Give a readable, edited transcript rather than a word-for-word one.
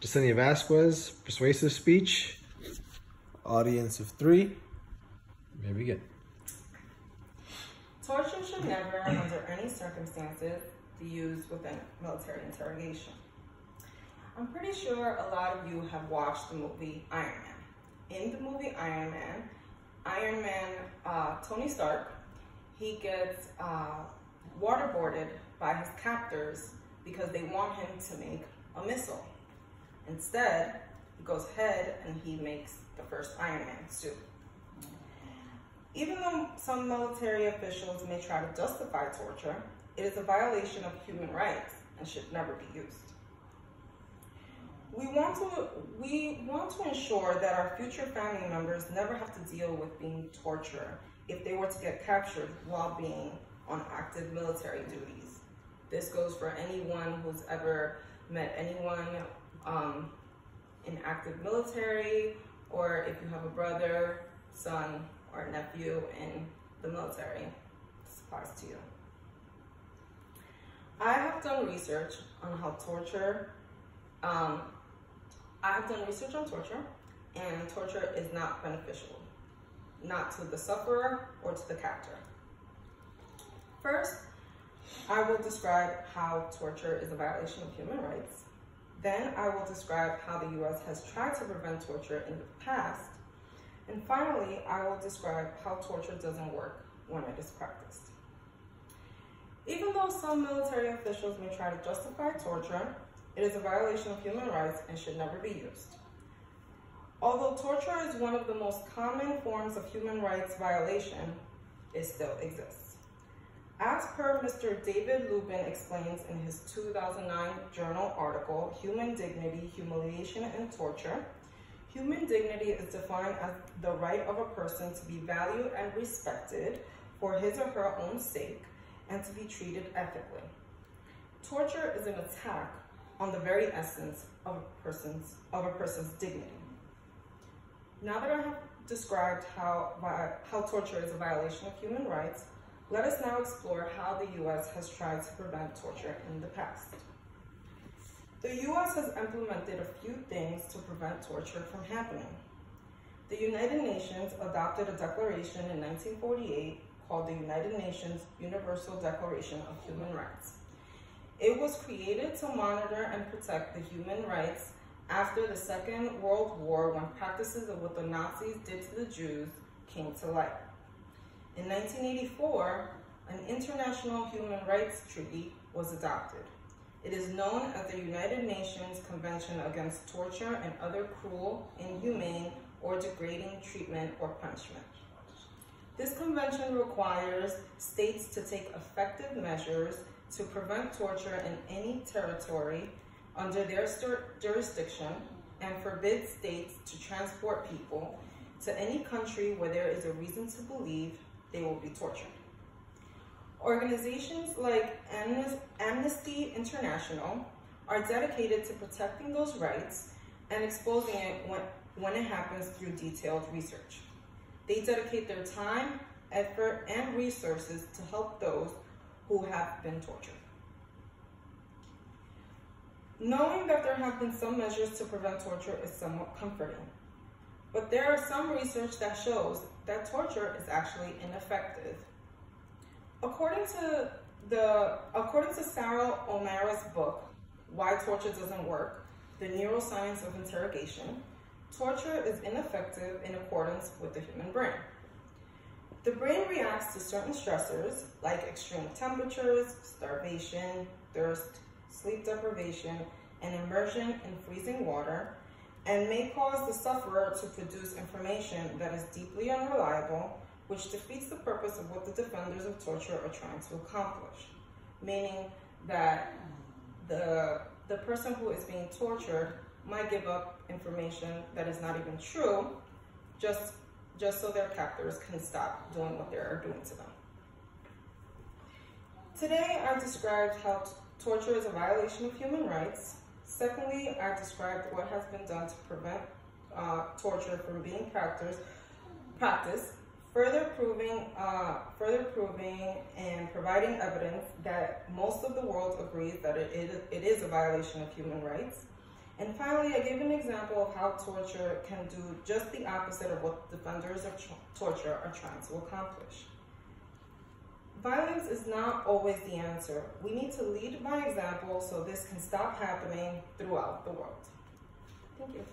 Yesenia Vasquez, persuasive speech. Audience of 3. May begin. Torture should never, under any circumstances, be used within military interrogation. I'm pretty sure a lot of you have watched the movie Iron Man. In the movie Iron Man, Tony Stark, he gets waterboarded by his captors because they want him to make a missile. Instead, he goes ahead and he makes the first Iron Man suit. Even though some military officials may try to justify torture, it is a violation of human rights and should never be used. We want to ensure that our future family members never have to deal with being tortured if they were to get captured while being on active military duties. This goes for anyone who's ever met anyone in active military, or if you have a brother, son, or nephew in the military. This applies to you. I have done research on torture, and torture is not beneficial, not to the sufferer or to the captor. First, I will describe how torture is a violation of human rights. Then I will describe how the U.S. has tried to prevent torture in the past. And finally, I will describe how torture doesn't work when it is practiced. Even though some military officials may try to justify torture, it is a violation of human rights and should never be used. Although torture is one of the most common forms of human rights violation, it still exists. As per Mr. David Lubin explains in his 2009 journal article, Human Dignity, Humiliation, and Torture, human dignity is defined as the right of a person to be valued and respected for his or her own sake and to be treated ethically. Torture is an attack on the very essence of a person's dignity. Now that I have described how torture is a violation of human rights, let us now explore how the U.S. has tried to prevent torture in the past. The U.S. has implemented a few things to prevent torture from happening. The United Nations adopted a declaration in 1948 called the United Nations Universal Declaration of Human Rights. It was created to monitor and protect the human rights after the Second World War, when practices of what the Nazis did to the Jews came to light. In 1984, an international human rights treaty was adopted. It is known as the United Nations Convention Against Torture and Other Cruel, Inhumane, or Degrading Treatment or Punishment. This convention requires states to take effective measures to prevent torture in any territory under their jurisdiction and forbids states to transport people to any country where there is a reason to believe they will be tortured. Organizations like Amnesty International are dedicated to protecting those rights and exposing it when it happens through detailed research. They dedicate their time, effort, and resources to help those who have been tortured. Knowing that there have been some measures to prevent torture is somewhat comforting, but there are some research that shows that torture is actually ineffective. According to Sarah O'Mara's book, Why Torture Doesn't Work, The Neuroscience of Interrogation, torture is ineffective in accordance with the human brain. The brain reacts to certain stressors like extreme temperatures, starvation, thirst, sleep deprivation, and immersion in freezing water, and may cause the sufferer to produce information that is deeply unreliable, which defeats the purpose of what the defenders of torture are trying to accomplish. Meaning that the person who is being tortured might give up information that is not even true, just so their captors can stop doing what they are doing to them. Today, I described how torture is a violation of human rights. Secondly, I described what has been done to prevent torture from being practiced, further proving and providing evidence that most of the world agrees that it is a violation of human rights. And finally, I gave an example of how torture can do just the opposite of what defenders of torture are trying to accomplish. Violence is not always the answer. We need to lead by example so this can stop happening throughout the world. Thank you.